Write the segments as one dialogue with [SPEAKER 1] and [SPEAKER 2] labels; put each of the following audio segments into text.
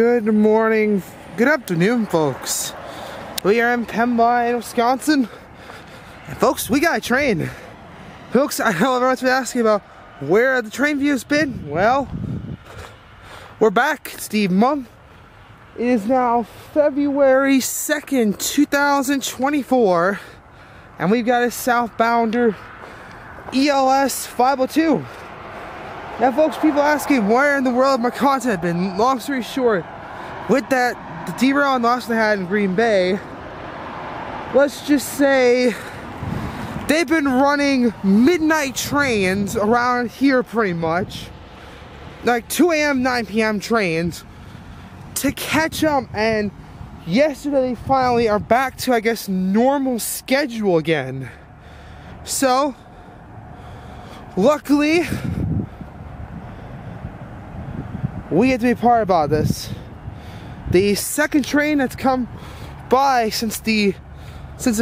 [SPEAKER 1] Good morning, good afternoon, folks. We are in Pembine, Wisconsin. And folks, we got a train. Folks, I know everyone's been asking about where the train view has been. Well, we're back. It's the month. It is now February 2nd, 2024. And we've got a southbounder ELS 502. Now folks, people asking where in the world my content had been. Long story short, with the derail and loss they had in Green Bay, let's just say they've been running midnight trains around here pretty much. Like 2 a.m., 9 p.m. trains to catch up, and yesterday they finally are back to, I guess, normal schedule again. So, luckily, we get to be part about this. The second train that's come by since it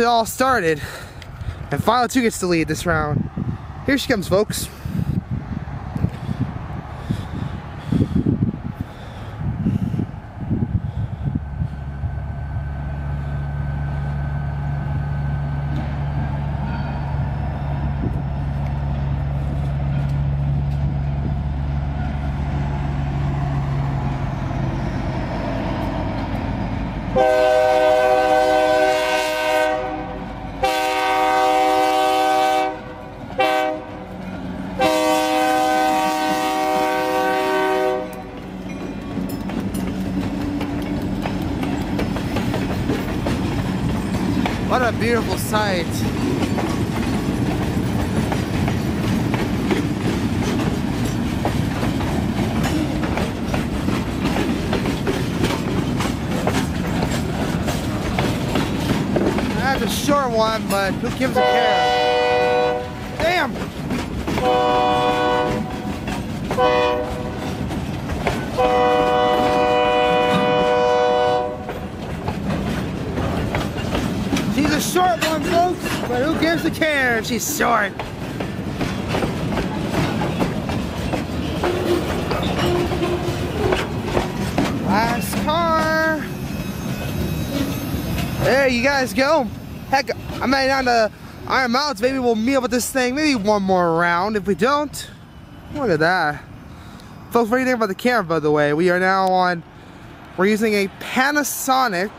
[SPEAKER 1] all started, and 502 gets to lead this round. Here she comes, folks. What a beautiful sight. That's a short one, but who gives a care? Damn! She's a short one, folks, but who gives a care if she's short? Last car. There you guys go. Heck, I'm heading down to Iron Mountains. Maybe we'll meet up with this thing maybe one more round. If we don't, look at that. Folks, what do you think about the camera, by the way? We are now on, we're using a Panasonic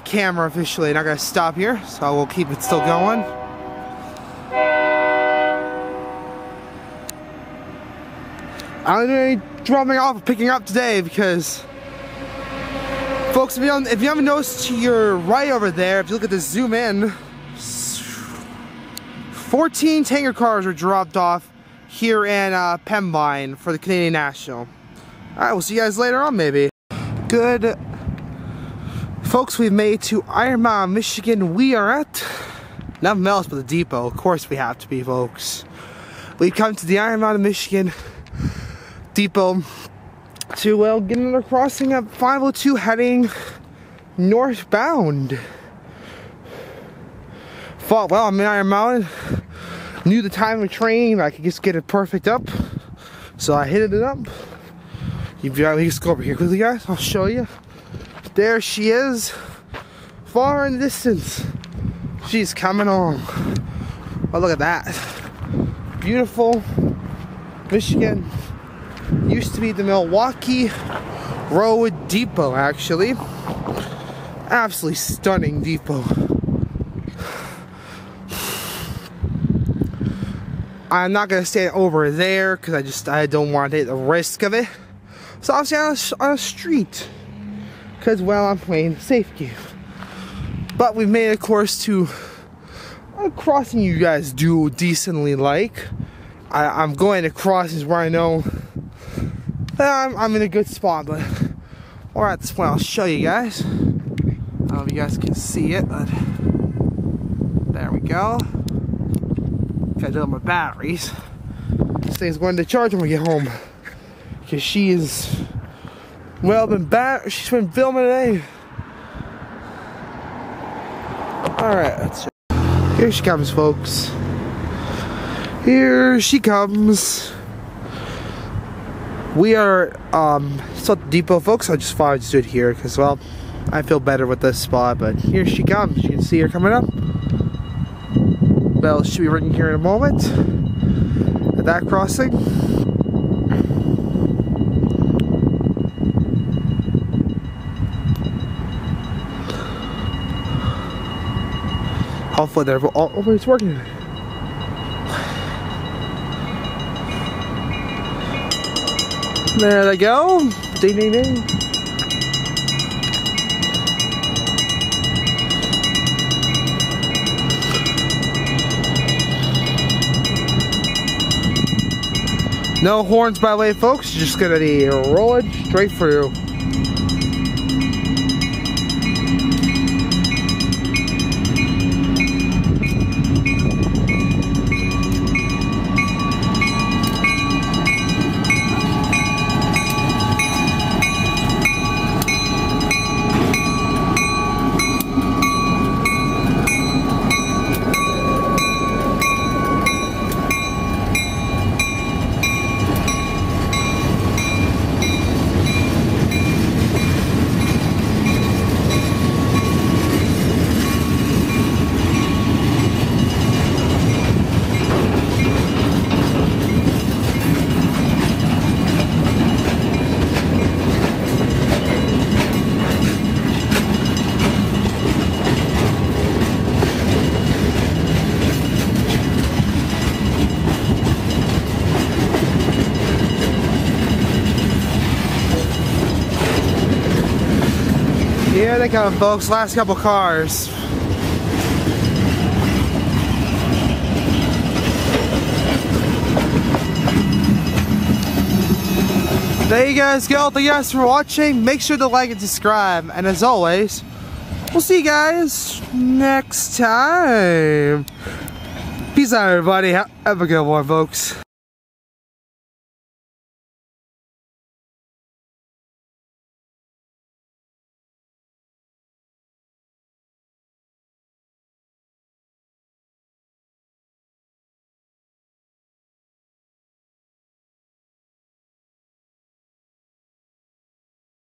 [SPEAKER 1] camera officially. Not gonna stop here, so we'll keep it still going. I don't do any dropping off or picking up today because, folks, if you haven't noticed to your right over there, if you look at the zoom in, 14 tanker cars were dropped off here in Pembine for the Canadian National. Alright, we'll see you guys later on, maybe. Good. Folks, we've made to Iron Mountain, Michigan. We are at nothing else but the depot. Of course we have to be, folks. We've come to the Iron Mountain, Michigan depot to, get another crossing at 502 heading northbound. Thought, well, I'm in Iron Mountain. Knew the time of training, I could just get it perfect up. So I hit it up. You just go over here quickly, guys. I'll show you. There she is, far in the distance. She's coming on. Oh, look at that. Beautiful Michigan. Used to be the Milwaukee Road Depot, actually. Absolutely stunning depot. I'm not gonna stand over there because I don't want to take the risk of it. So I'm standing on a street. Because, well, I'm playing safe game. But we've made a course to a crossing you guys do decently like. I'm going to crossings where I know that I'm in a good spot, but we're at this point. I'll show you guys. I don't know if you guys can see it, but there we go. Gotta do my batteries. This thing's going to charge when we get home. Because she is, well, she's been filming today. Alright, let's see. Here she comes, folks. Here she comes. We are still at the depot, folks. I just thought I'd do it here because, well, I feel better with this spot. But here she comes. You can see her coming up. Bell should be ringing here in a moment at that crossing. Hopefully they're oh, it's working. There they go. Ding ding ding. No horns by the way, folks. Just gonna be rolling straight through. Here they come, folks. Last couple cars. There you guys go. Thank you guys for watching. Make sure to like and subscribe. And as always, we'll see you guys next time. Peace out, everybody. Have a good one, folks.